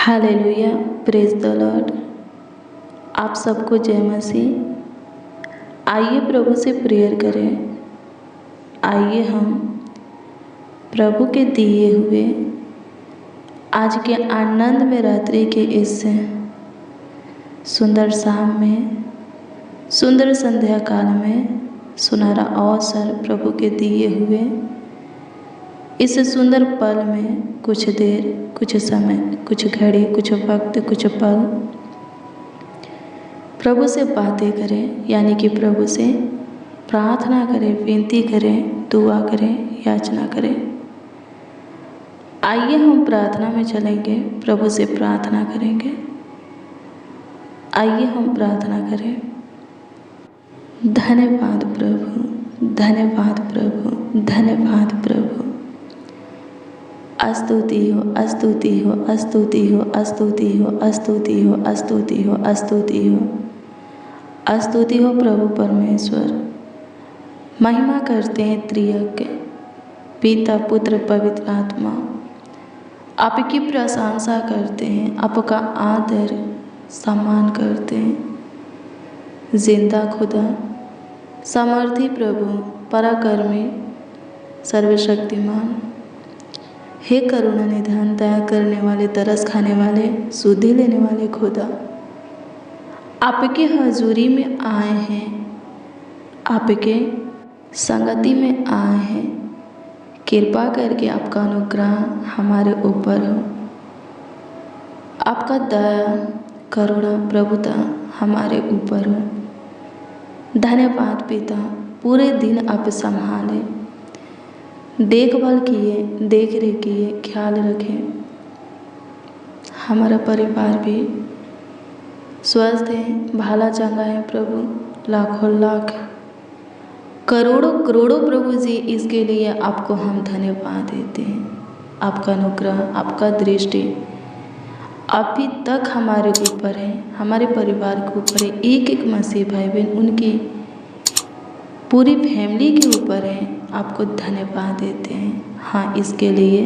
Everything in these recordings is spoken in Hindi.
Hallelujah, praise the Lord. आप सबको जय मसीह। आइए प्रभु से प्रेयर करें। आइए हम प्रभु के दिए हुए आज के आनंद में रात्रि के इस सुंदर शाम में, सुंदर संध्या काल में सुनहरा अवसर प्रभु के दिए हुए इस सुंदर पल में कुछ देर, कुछ समय, कुछ घड़ी, कुछ वक्त, कुछ पल प्रभु से बातें करें, यानी कि प्रभु से प्रार्थना करें, विनती करें, दुआ करें, याचना करें। आइए हम प्रार्थना में चलेंगे, प्रभु से प्रार्थना करेंगे। आइए हम प्रार्थना करें। धन्यवाद प्रभु, धन्यवाद प्रभु, धन्यवाद प्रभु। स्तुति हो, स्तुति हो, स्तुति हो, स्तुति हो, स्तुति हो, स्तुति हो, स्तुति हो, स्तुति हो प्रभु परमेश्वर। महिमा करते हैं त्रियक पिता, पुत्र, पवित्र आत्मा। आपकी प्रशंसा करते हैं, आपका आदर सम्मान करते हैं। जिंदा खुदा, सामर्थी प्रभु, पराक्रमी, सर्वशक्तिमान, हे करुणा निधान, दया करने वाले, तरस खाने वाले, सुधि लेने वाले खुदा, आपके हजूरी में आए हैं, आपके संगति में आए हैं। कृपा करके आपका अनुग्रह हमारे ऊपर हो, आपका दया, करुणा, प्रभुता हमारे ऊपर हो। धन्यवाद पिता, पूरे दिन आप संभाले, देखभाल किए, देख रेख किए, ख्याल रखें। हमारा परिवार भी स्वस्थ है, भाला चंगा है प्रभु। लाखों लाख, करोड़ों करोड़ों प्रभु जी, इसके लिए आपको हम धन्यवाद देते हैं। आपका अनुग्रह, आपका दृष्टि अभी तक हमारे ऊपर है, हमारे परिवार के ऊपर है, एक एक मसीह भाई बहन, उनकी पूरी फैमिली के ऊपर है। आपको धन्यवाद देते हैं। हाँ, इसके लिए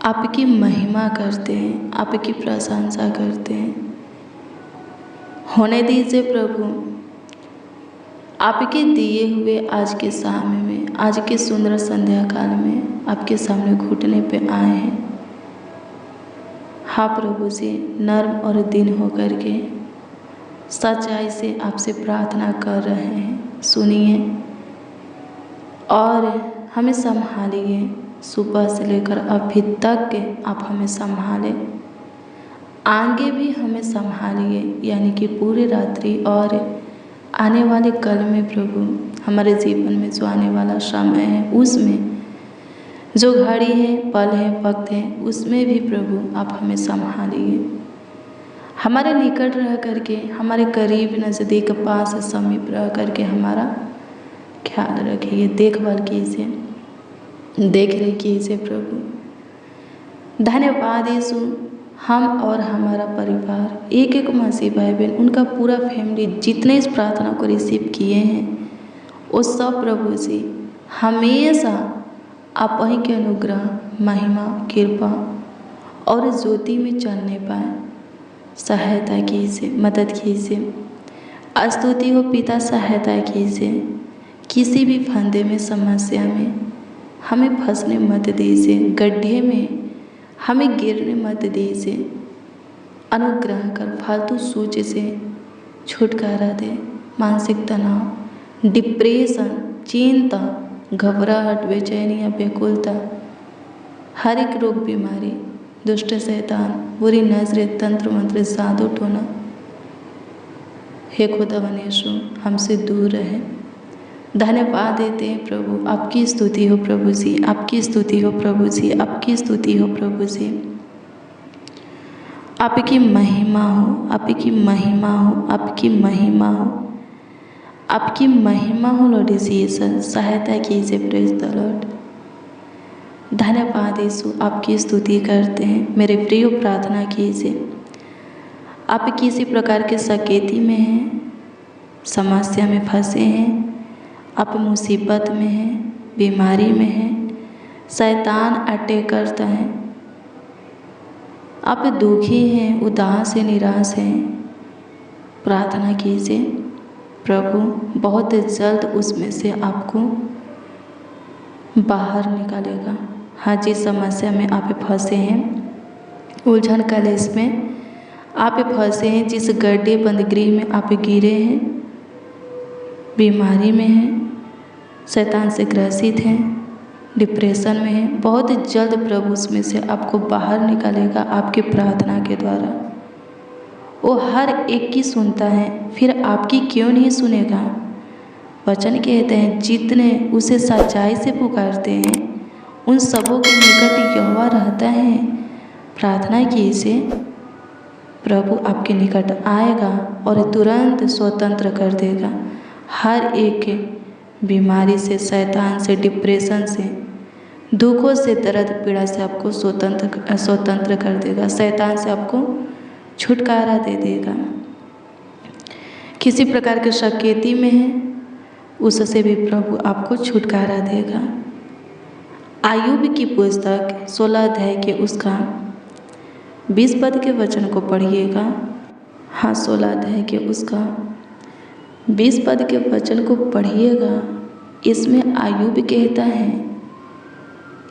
आपकी महिमा करते हैं, आपकी प्रशंसा करते हैं। होने दीजिए प्रभु, आपके दिए हुए आज के शाम में, आज के सुंदर संध्या काल में आपके सामने घुटने पे आए हैं। हाँ प्रभु जी, नर्म और दीन होकर के सच्चाई से आपसे प्रार्थना कर रहे हैं। सुनिए और हमें संभालिए। सुबह से लेकर अभी तक के आप हमें संभालें, आगे भी हमें संभालिए, यानी कि पूरी रात्रि और आने वाले कल में प्रभु, हमारे जीवन में जो आने वाला समय है, उसमें जो घड़ी है, पल है, वक्त है, उसमें भी प्रभु आप हमें संभालिए। हमारे निकट रह करके, हमारे करीब, नज़दीक, पास, समीप रह करके हमारा ख्याल रखिए, देखभाल कीजिए, देख रेख कीजिए प्रभु। धन्यवाद यीशु, हम और हमारा परिवार, एक एक मसीह भाई बहन, उनका पूरा फैमिली, जितने इस प्रार्थना को रिसीव किए हैं, वो सब प्रभु जी हमेशा आप वहीं के अनुग्रह, महिमा, कृपा और ज्योति में चलने पाए। सहायता कीजिए, मदद कीजिए। स्तुति हो पिता, सहायता कीजिए। किसी भी फंदे में, समस्या में हमें फंसने मत दीजिए, गड्ढे में हमें गिरने मत दीजिए। अनुग्रह कर फालतू सोच से छुटकारा दे। मानसिक तनाव, डिप्रेशन, चिंता, घबराहट, बेचैनियाँ, व्याकुलता, हर एक रोग, बीमारी, दुष्ट शैतान, बुरी नजरें, तंत्र मंत्र, जादू टोना, हे खुदावन यीशु, हमसे दूर रहे। धन्यवाद देते हैं प्रभु। आपकी स्तुति हो प्रभु जी, आपकी स्तुति हो प्रभु जी, आपकी स्तुति हो प्रभु जी। आपकी महिमा हो, आपकी महिमा हो, आपकी महिमा हो, आपकी महिमा हो लॉर्ड जीसस। सहायता कीजिए, प्रेज द लॉर्ड। धन्यवाद यीशु, आपकी स्तुति करते हैं। मेरे प्रिय, प्रार्थना कीजिए। आप किसी प्रकार के सकेती में हैं, समस्या में फंसे हैं, आप मुसीबत में हैं, बीमारी में हैं, शैतान अटैक करता है, आप दुखी हैं, उदास हैं, निराश हैं, प्रार्थना कीजिए, प्रभु बहुत जल्द उसमें से आपको बाहर निकालेगा। हाँ, जिस समस्या में आप फंसे हैं, उलझन कलेश में आप फंसे हैं, जिस गड्ढे बंद गृह में आप गिरे हैं, बीमारी में हैं, शैतान से ग्रसित हैं, डिप्रेशन में हैं, बहुत जल्द प्रभु उसमें से आपको बाहर निकालेगा आपकी प्रार्थना के द्वारा। वो हर एक की सुनता है, फिर आपकी क्यों नहीं सुनेगा। वचन कहते हैं जितने उसे सच्चाई से पुकारते हैं उन सबों के निकट यहोवा रहता है। प्रार्थना कीजिए, प्रभु आपके निकट आएगा और तुरंत स्वतंत्र कर देगा। हर एक बीमारी से, शैतान से, डिप्रेशन से, दुखों से, दर्द पीड़ा से आपको स्वतंत्र कर देगा। शैतान से आपको छुटकारा दे देगा। किसी प्रकार के शकेती में है, उससे भी प्रभु आपको छुटकारा देगा। आयुब की पुस्तक 16 अध्याय के उसका 20 पद के वचन को पढ़िएगा। हाँ, 16 अध्याय के उसका 20 पद के वचन को पढ़िएगा। इसमें आयुब कहता है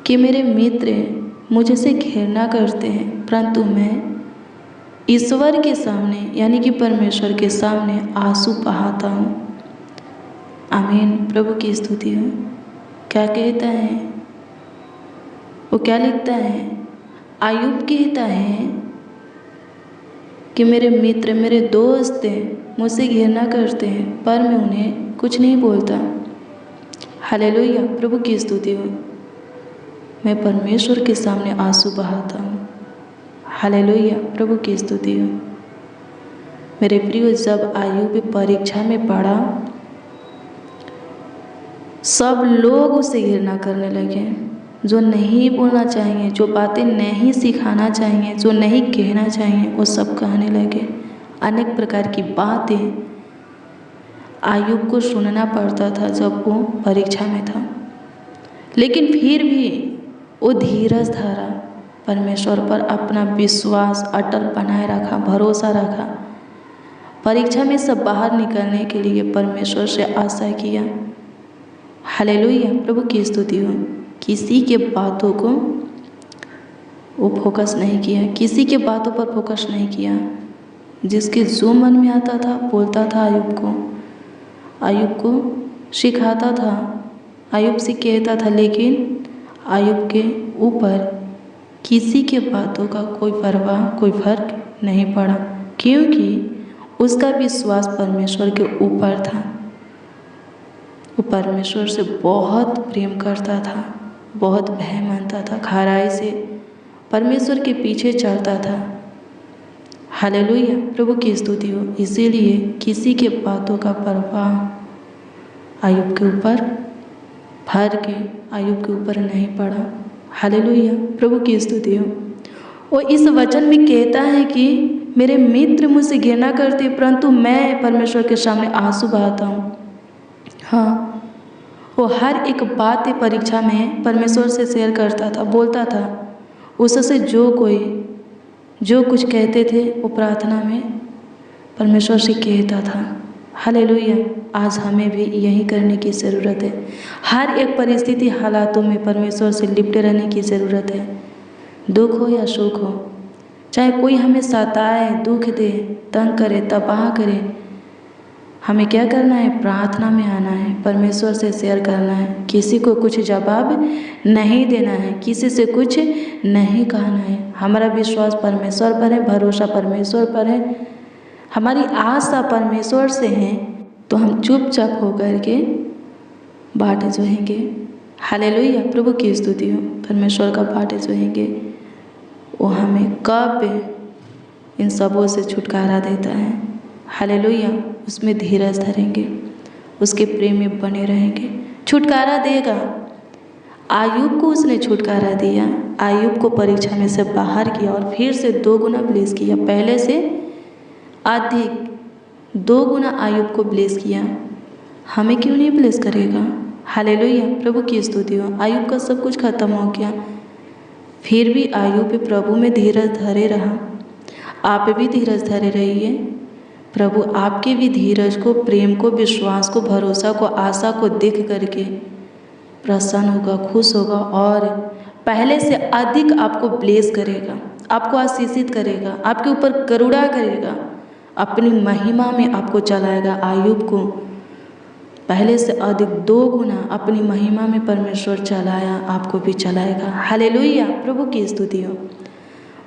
कि मेरे मित्र मुझसे घृणा करते हैं, परंतु मैं ईश्वर के सामने यानी कि परमेश्वर के सामने आंसू बहाता हूँ। आमीन। प्रभु की स्तुति हो। क्या कहता है वो, क्या लिखता है? आयुब कहता है कि मेरे मित्र, मेरे दोस्त मुझसे घृणा करते हैं, पर मैं उन्हें कुछ नहीं बोलता। हालेलुया। प्रभु की स्तुति हो। मैं परमेश्वर के सामने आंसू बहाता हूँ। हालेलुया। प्रभु की स्तुति हो। मेरे प्रियो, जब आयुब परीक्षा में पड़ा, सब लोग उसे घृणा करने लगे। जो नहीं बोलना चाहिए, जो बातें नहीं सिखाना चाहिए, जो नहीं कहना चाहिए, वो सब कहने लगे। अनेक प्रकार की बातें आयुब को सुनना पड़ता था जब वो परीक्षा में था, लेकिन फिर भी वो धीरज धरा, परमेश्वर पर अपना विश्वास अटल बनाए रखा, भरोसा रखा। परीक्षा में से बाहर निकलने के लिए परमेश्वर से आशा किया। हालेलुया। प्रभु की स्तुति हो। किसी के बातों को वो फोकस नहीं किया, किसी के बातों पर फोकस नहीं किया। जिसके जो मन में आता था बोलता था, आयुब को सिखाता था, आयुब से कहता था, लेकिन आयुब के ऊपर किसी के बातों का कोई परवाह, कोई फर्क नहीं पड़ा, क्योंकि उसका विश्वास परमेश्वर के ऊपर था। वो परमेश्वर से बहुत प्रेम करता था, बहुत भय मानता था, खराई से परमेश्वर के पीछे चलता था। हालेलुया। प्रभु की स्तुति हो। इसीलिए किसी के बातों का परवाह आयुब के ऊपर, फर्क आयुब के ऊपर नहीं पड़ा। हालेलुया। प्रभु की स्तुति हो। वो इस वचन में कहता है कि मेरे मित्र मुझसे घृणा करते, परंतु मैं परमेश्वर के सामने आंसू बहाता हूँ। हाँ, वो हर एक बात परीक्षा में परमेश्वर से शेयर करता था, बोलता था। उससे जो कुछ कहते थे वो प्रार्थना में परमेश्वर से कहता था। हालेलुया। आज हमें भी यही करने की ज़रूरत है। हर एक परिस्थिति, हालातों में परमेश्वर से लिपटे रहने की ज़रूरत है। दुख हो या सुख हो, चाहे कोई हमें सताए, दुख दे, तंग करे, तबाह करे, हमें क्या करना है? प्रार्थना में आना है, परमेश्वर से शेयर करना है। किसी को कुछ जवाब नहीं देना है, किसी से कुछ नहीं कहना है। हमारा विश्वास परमेश्वर पर है, भरोसा परमेश्वर पर है, हमारी आशा परमेश्वर से है, तो हम चुपचाप होकर के बाट जोहेंगे। हालेलुया। प्रभु की स्तुति हो। परमेश्वर का बाट जोहेंगे, वो हमें कब इन सबों से छुटकारा देता है। हालेलुया। उसमें धीरज धरेंगे, उसके प्रेम में बने रहेंगे, छुटकारा देगा। आयुब को उसने छुटकारा दिया, आयुब को परीक्षा में से बाहर किया और फिर से 2 गुना ब्लेस किया, पहले से अधिक 2 गुना आयुब को ब्लेस किया। हमें क्यों नहीं ब्लेस करेगा? हालेलुया। प्रभु की स्तुति हो। आयुब का सब कुछ खत्म हो गया, फिर भी अय्यूब प्रभु में धीरज धरे रहा। आप भी धीरज धरे रहिए। प्रभु आपके भी धीरज को, प्रेम को, विश्वास को, भरोसा को, आशा को देख करके प्रसन्न होगा, खुश होगा और पहले से अधिक आपको ब्लेस करेगा, आपको आशीषित करेगा, आपके ऊपर करुणा करेगा, अपनी महिमा में आपको चलाएगा। अय्यूब को पहले से अधिक 2 गुना अपनी महिमा में परमेश्वर चलाया, आपको भी चलाएगा। हालेलुया, प्रभु की स्तुति हो,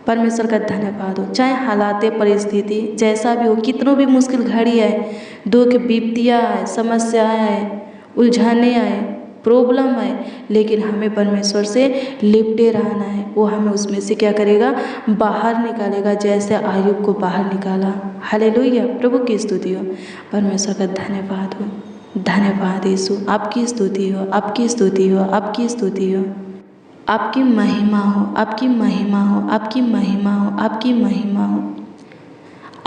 परमेश्वर का धन्यवाद हो। चाहे हालात, परिस्थिति जैसा भी हो, कितनों भी मुश्किल घड़ी आए, दुख, विपत्तियाँ आए, समस्याएं आए, उलझाने आए, प्रॉब्लम आए, लेकिन हमें परमेश्वर से लिपटे रहना है। वो हमें उसमें से क्या करेगा, बाहर निकालेगा, जैसे अय्यूब को बाहर निकाला। हालेलुया, प्रभु की स्तुति हो, परमेश्वर का धन्यवाद हो। धन्यवाद यीशु, आपकी स्तुति हो, आपकी स्तुति हो, आपकी स्तुति हो, आपकी महिमा हो, आपकी महिमा हो, आपकी महिमा हो, आपकी महिमा हो,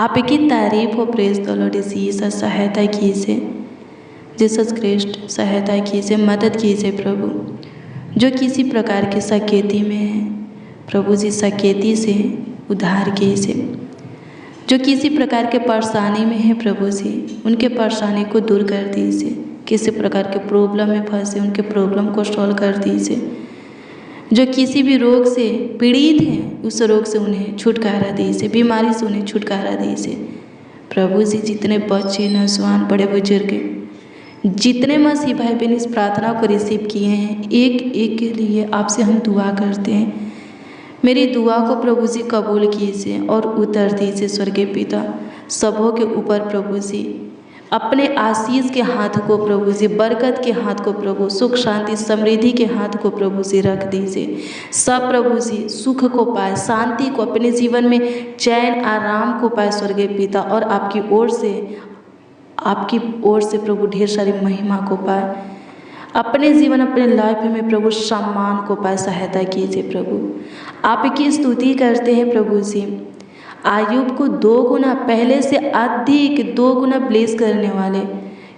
आपकी तारीफ हो। प्रेज द लॉर्ड जीसस, सहायता कीजिए जीसस क्रिस्ट, सहायता कीजिए, मदद कीजिए प्रभु। जो किसी प्रकार की सकेती में है प्रभु जी, सकेती से उद्धार कीजिए। जो किसी प्रकार के परेशानी में है प्रभु जी, उनके परेशानी को दूर कर दीजिए। किसी प्रकार के प्रॉब्लम में फंसे, उनके प्रॉब्लम को सॉल्व कर दीजिए। जो किसी भी रोग से पीड़ित हैं, उस रोग से उन्हें छुटकारा दीजिए, बीमारी से उन्हें छुटकारा दीजिए प्रभु जी। जितने बच्चे, नौजवान, बड़े बुजुर्ग, जितने मसीह भाई बहन इस प्रार्थना को रिसीव किए हैं, एक एक के लिए आपसे हम दुआ करते हैं। मेरी दुआ को प्रभु जी कबूल कीजिए और उतर दीजिए स्वर्गीय पिता। सबों के ऊपर प्रभु जी अपने आशीष के हाथ को प्रभु जी, बरकत के हाथ को प्रभु, सुख शांति समृद्धि के हाथ को प्रभु जी रख दीजिए। सब प्रभु जी सुख को पाए, शांति को, अपने जीवन में चैन आराम को पाए स्वर्गीय पिता, और आपकी ओर से प्रभु ढेर सारी महिमा को पाए, अपने जीवन, अपने लाइफ में प्रभु सम्मान को पाए। सहायता कीजिए प्रभु। आपकी स्तुति करते हैं प्रभु जी। अय्यूब को 2 गुना, पहले से अधिक 2 गुना ब्लेस करने वाले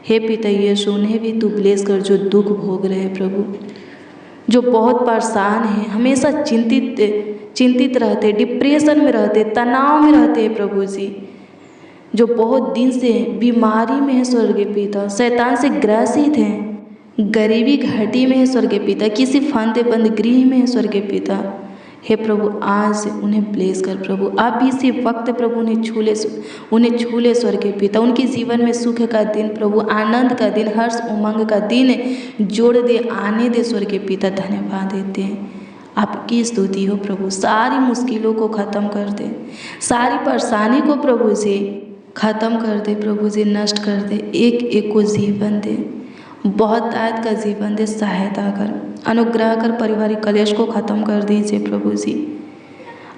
हे पिता यीशु, उन्हें भी तू ब्लेस कर, जो दुख भोग रहे हैं प्रभु, जो बहुत परेशान हैं, हमेशा चिंतित रहते, डिप्रेशन में रहते, तनाव में रहते हैं प्रभु जी, जो बहुत दिन से बीमारी में है स्वर्गीय पिता, शैतान से ग्रसित हैं, गरीबी घाटी में है स्वर्गीय पिता, किसी फांदे बंद गृह में है स्वर्गीय पिता। हे प्रभु आज उन्हें ब्लेस कर प्रभु। आप भी इसी वक्त प्रभु उन्हें छू ले स्वर्गीय पिता। उनके जीवन में सुख का दिन प्रभु, आनंद का दिन, हर्ष उमंग का दिन जोड़ दे, आने दे स्वर्गीय पिता। धन्यवाद देते हैं, आपकी स्तुति हो प्रभु। सारी मुश्किलों को ख़त्म कर दे, सारी परेशानी को प्रभु जी ख़त्म कर दे प्रभु जी, नष्ट कर दे। एक एक को जीवन दे, बहुत आयत का जीवन दे, सहायता कर, अनुग्रह कर, पारिवारिक कलेश को ख़त्म कर दीजिए प्रभु जी।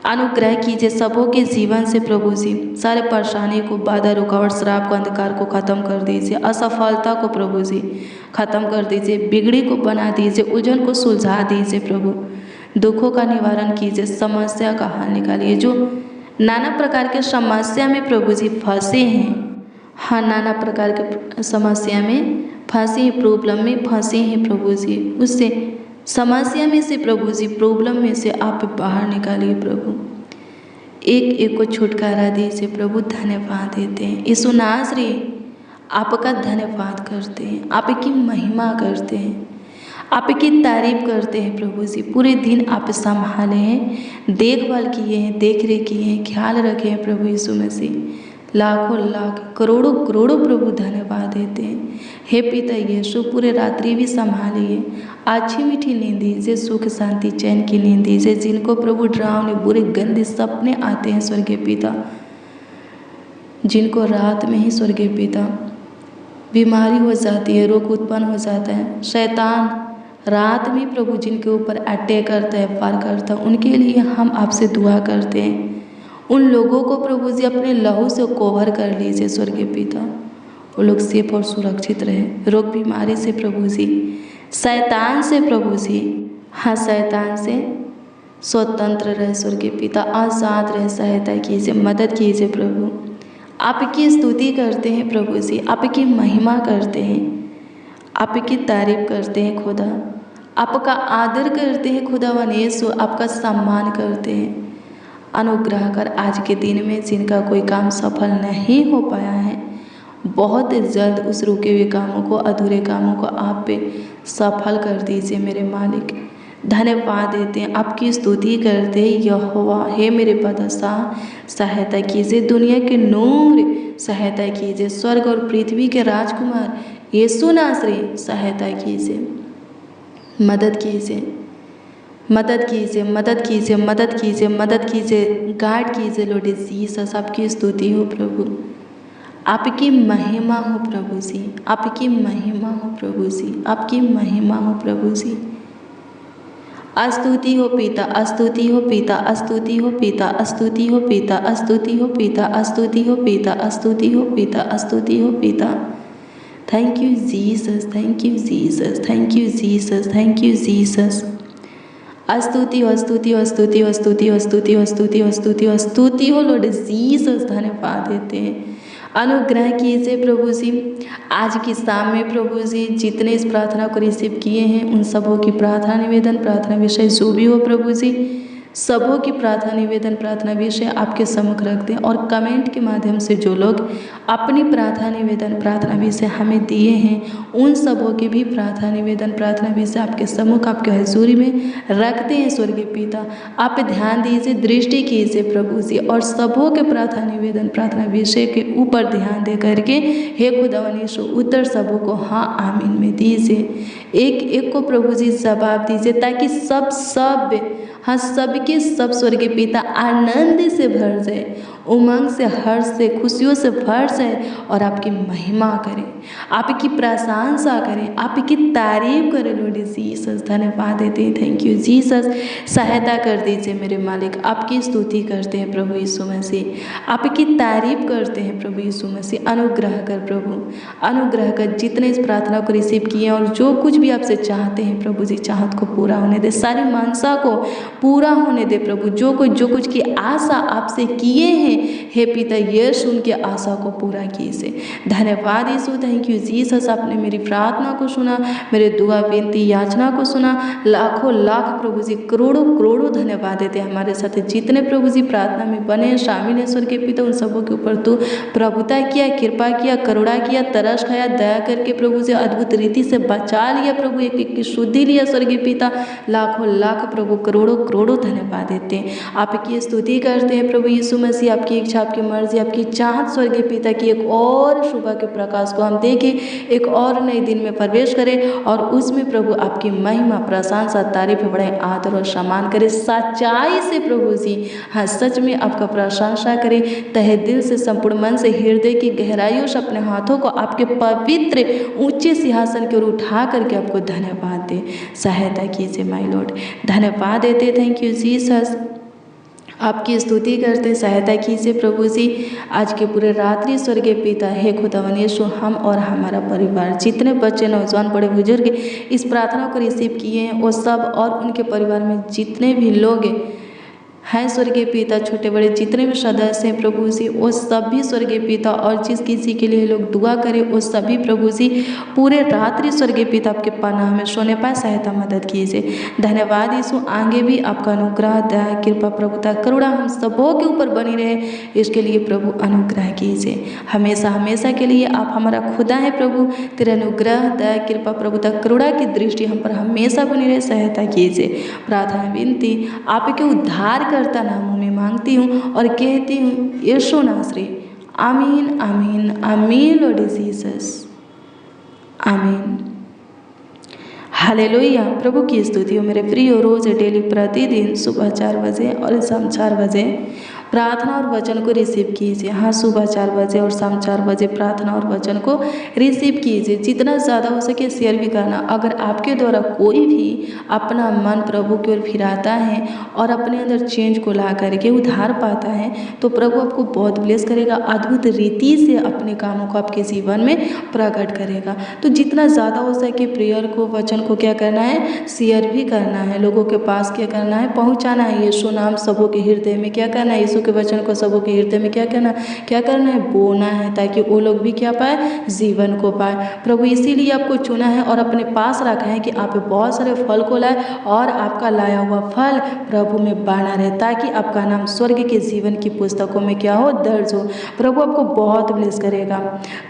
अनुग्रह कीजिए सबों के जीवन से प्रभु जी। सारे परेशानी को, बाधा, रुकावट, श्राप को, अंधकार को ख़त्म कर दीजिए। असफलता को प्रभु जी ख़त्म कर दीजिए, बिगड़ी को बना दीजिए, उलझन को सुलझा दीजिए प्रभु। दुखों का निवारण कीजिए, समस्या का हल निकालिए। जो नाना प्रकार के समस्या में प्रभु जी फंसे हैं, हाँ, नाना प्रकार के समस्या में फंसे हैं, प्रॉब्लम में फंसे हैं प्रभु जी, उससे समस्या में से प्रभु जी, प्रॉब्लम में से आप बाहर निकालिए प्रभु। एक एक को छुटकारा दीजिए प्रभु। धन्यवाद देते हैं यीशु नासरी, आपका धन्यवाद करते हैं, आपकी महिमा करते हैं, आपकी तारीफ करते हैं प्रभु जी। पूरे दिन आप संभाले हैं, देखभाल किए हैं, देख रेख किए हैं, ख्याल रखे हैं प्रभु यीशु मसीह। लाखों लाख, करोड़ों करोड़ों प्रभु धन्यवाद देते हैं। हे पिता यीशु, पूरे रात्रि भी संभालिए, अच्छी मीठी नींद दीजिए, सुख शांति चैन की नींद दीजिए। जिनको प्रभु डरावने बुरे गंदे सपने आते हैं स्वर्गीय पिता, जिनको रात में ही स्वर्गीय पिता बीमारी हो जाती है, रोग उत्पन्न हो जाता है, शैतान रात में प्रभु जिनके ऊपर अटैक करता है, वार करता है, उनके लिए हम आपसे दुआ करते हैं। उन लोगों को प्रभु जी अपने लहू से कवर कर लीजिए स्वर्गीय पिता, वो लोग सेफ और सुरक्षित रहे, रोग बीमारी से प्रभु जी, शैतान से प्रभु जी, हाँ, शैतान से स्वतंत्र रहे स्वर्गीय पिता, आज़ाद रहे। सहायता कीजिए, मदद कीजिए प्रभु। आपकी स्तुति करते हैं प्रभु जी, आपकी महिमा करते हैं, आपकी तारीफ करते हैं खुदा। आपका आदर करते हैं खुदावन यीशु, आपका सम्मान करते हैं। अनुग्रह कर आज के दिन में जिनका कोई काम सफल नहीं हो पाया है, बहुत जल्द उस रुके हुए कामों को, अधूरे कामों को आप पे सफल कर दीजिए मेरे मालिक। धन्यवाद देते हैं, आपकी स्तुति करते हैं यहोवा। हे मेरे बादशाह सहायता कीजिए, दुनिया के नूर सहायता कीजिए, स्वर्ग और पृथ्वी के राजकुमार यीशु नासरी सहायता कीजिए, मदद कीजिए, मदद कीजिए, मदद कीजिए, मदद कीजिए, मदद कीजिए, गाइड कीजिए लॉर्ड जीसस। आपकी स्तुति हो प्रभु, आपकी महिमा हो प्रभु जी, आपकी महिमा हो प्रभु जी, आपकी महिमा हो प्रभु जी। स्तुति हो पिता, स्तुति हो पिता, स्तुति हो पिता, स्तुति हो पिता, स्तुति हो पिता, स्तुति हो पिता, स्तुति हो पिता, स्तुति हो पिता। Thank you Jesus, thank you Jesus, thank you Jesus, thank you Jesus. स्तुति हो, स्तुति हो, स्तुति हो, स्तुति हो, स्तुति हो, स्तुति हो, स्तुति हो, स्तुति हो लॉर्ड जीसस। धन्यवाद देते हैं। अनुग्रह कीजिए प्रभु जी, आज की शाम में प्रभु जी जितने इस प्रार्थना को रिसीव किए हैं उन सबों की प्रार्थना निवेदन, प्रार्थना विषय जो भी हो प्रभु जी, सबों की प्रार्थना निवेदन, प्रार्थना विषय आपके सम्मुख रख दें। और कमेंट के माध्यम से जो लोग अपनी प्रार्थना निवेदन, प्रार्थना विषय हमें दिए हैं उन सबों की भी प्रार्थना निवेदन, प्रार्थना विषय आपके सम्मुख, आपके हजूरी में रखते हैं स्वर्गीय पिता। आप ध्यान दीजिए, दृष्टि कीजिए प्रभु जी, और सबों के प्रार्थना निवेदन, प्रार्थना विषय के ऊपर ध्यान दे करके हे खुदावन यीशु उत्तर सबों को हाँ आमीन में दीजिए। एक एक को प्रभु जी जवाब दीजिए, ताकि सब सबके सब स्वर्गीय पिता आनंद से भर जाए, उमंग से, हर्ष से, खुशियों से भर जाए और आपकी महिमा करें, आपकी प्रशंसा करें, आपकी तारीफ करें लॉर्ड जीसस। धन्यवाद देते हैं, थैंक यू जीसस। सहायता कर दीजिए मेरे मालिक, आपकी स्तुति करते हैं प्रभु यीशु मसीह, आपकी तारीफ करते हैं प्रभु यीशु मसीह। अनुग्रह कर प्रभु, अनुग्रह कर जितने इस प्रार्थना को रिसीव किए और जो कुछ भी आपसे चाहते हैं प्रभु जी, चाहत को पूरा होने दे, सारी मानसा को पूरा होने दे प्रभु। जो कुछ की आशा आपसे किए हैं हे पिता, यीशु उनकी आशा को पूरा कीजिए। धन्यवाद यीशु, थैंक यू जीसस। आपने मेरी प्रार्थना को सुना, मेरे दुआ विनती याचना को सुना। लाखों लाख प्रभु जी, करोड़ों करोड़ों धन्यवाद देते हैं हमारे साथ जितने प्रभु जी प्रार्थना में बने शामिल है स्वर्गीय पिता। उन सबों के ऊपर तू प्रभुता किया, कृपा किया, करुणा किया, तरस खाया, दया करके प्रभु जी अद्भुत रीति से बचा लिया प्रभु, एक एक की शुद्धि लिया स्वर्गीय पिता। लाखों लाख प्रभु, करोड़ों करोड़ों धन्यवाद देते हैं, आपकी स्तुति करते हैं प्रभु यीशु मसीह। आपकी इच्छा, आपकी मर्जी, आपकी चाहत स्वर्गीय पिता की एक और सुबह के प्रकाश को हम देखें, एक और नए दिन में प्रवेश करें और उसमें प्रभु आपकी महिमा, प्रशंसा, तारीफ, बड़े आदर और सम्मान करें सच्चाई से प्रभु जी। हाँ, सच में आपका प्रशंसा करें तहे दिल से, संपूर्ण मन से, हृदय की गहराइयों से अपने हाथों को आपके पवित्र ऊंचे सिंहासन की ओर उठा करके आपको धन्यवाद दे। सहायता कीजिए माय लॉर्ड, धन्यवाद देते, थैंक यू जीसस। आपकी स्तुति करते, सहायता कीजिए प्रभु जी। आज के पूरे रात्रि स्वर्गीय पिता हे खुदावन यीशु, हम और हमारा परिवार, जितने बच्चे, नौजवान, बड़े बुजुर्ग इस प्रार्थना को रिसीव किए हैं वो सब, और उनके परिवार में जितने भी लोग हैं स्वर्गीय पिता, छोटे बड़े जितने भी सदस्य हैं प्रभु जी, वो सभी स्वर्गीय पिता, और जिस किसी के लिए लोग दुआ करें वो सभी प्रभु जी पूरे रात्रि स्वर्गीय पिता आपके पनाह में सोने पाए, सहायता मदद कीजिए। धन्यवाद यीशु, आगे भी आपका अनुग्रह, दया, कृपा, प्रभुता, करुणा हम सबों के ऊपर बनी रहे, इसके लिए प्रभु अनुग्रह कीजिए। हमेशा हमेशा के लिए आप हमारा खुदा है प्रभु, तेरे अनुग्रह, दया, कृपा, प्रभुता, करुणा की दृष्टि हम पर हमेशा बनी रहे, सहायता कीजिए। प्रार्थना विनती आपके उद्धार करता नामों में मांगती हूँ और कहती हूँ यीशु नासरी, आमीन आमीन आमीन लॉर्ड जीसस, आमीन। हालेलुया। प्रभु की स्तुति हो मेरे प्रिय। रोज डेली प्रतिदिन सुबह 4 बजे और शाम 4 बजे प्रार्थना और वचन को रिसीव कीजिए। हाँ, सुबह 4 बजे और शाम 4 बजे प्रार्थना और वचन को रिसीव कीजिए। जितना ज़्यादा हो सके शेयर भी करना। अगर आपके द्वारा कोई भी अपना मन प्रभु की ओर फिराता है और अपने अंदर चेंज को ला करके उधार पाता है तो प्रभु आपको बहुत ब्लेस करेगा, अद्भुत रीति से अपने कामों को आपके जीवन में प्रकट करेगा। तो जितना ज़्यादा हो सके प्रेयर को, वचन को क्या करना है, शेयर भी करना है, लोगों के पास क्या करना है, पहुँचाना है। यीशु नाम सबों के हृदय में क्या करना है, यीशु के वचन को सबों के हृदय में क्या करना है, बोना है, ताकि वो लोग भी क्या पाए, जीवन को पाए। प्रभु इसीलिए आपको चुना है और अपने पास रखा है कि आप बहुत सारे फल को लाए और आपका लाया हुआ फल प्रभु में बना रहे, ताकि आपका नाम स्वर्ग के जीवन की पुस्तकों में क्या हो, दर्ज हो। प्रभु आपको बहुत ब्लेस करेगा।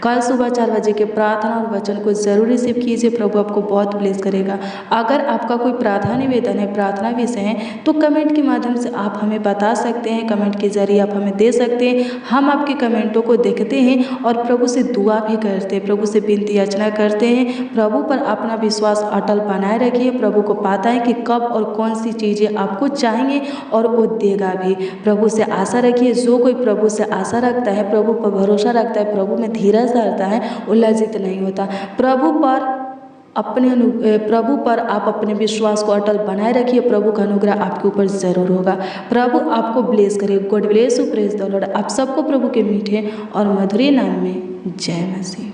कल सुबह 4 बजे के प्रार्थना और वचन को जरूर रिसीव कीजिए, प्रभु आपको बहुत ब्लेस करेगा। अगर आपका कोई प्रार्थना निवेदन है, प्रार्थना विषय है, तो कमेंट के माध्यम से आप हमें बता सकते हैं, कमेंट के जरिए आप हमें दे सकते हैं। हम आपके कमेंटों को देखते हैं और प्रभु से दुआ भी करते हैं, प्रभु से विनती याचना करते हैं। प्रभु पर अपना विश्वास अटल बनाए रखिए। प्रभु को पता है कि कब और कौन सी चीज़ें आपको चाहिए और वो देगा भी। प्रभु से आशा रखिए। जो कोई प्रभु से आशा रखता है, प्रभु पर भरोसा रखता है, प्रभु में धीरज धरता है, वो लज्जित नहीं होता। प्रभु पर आप अपने विश्वास को अटल बनाए रखिए। प्रभु का अनुग्रह आपके ऊपर जरूर होगा। प्रभु आपको ब्लेस करे। God bless you, praise the Lord. आप सबको प्रभु के मीठे और मधुर नाम में जय मसीह।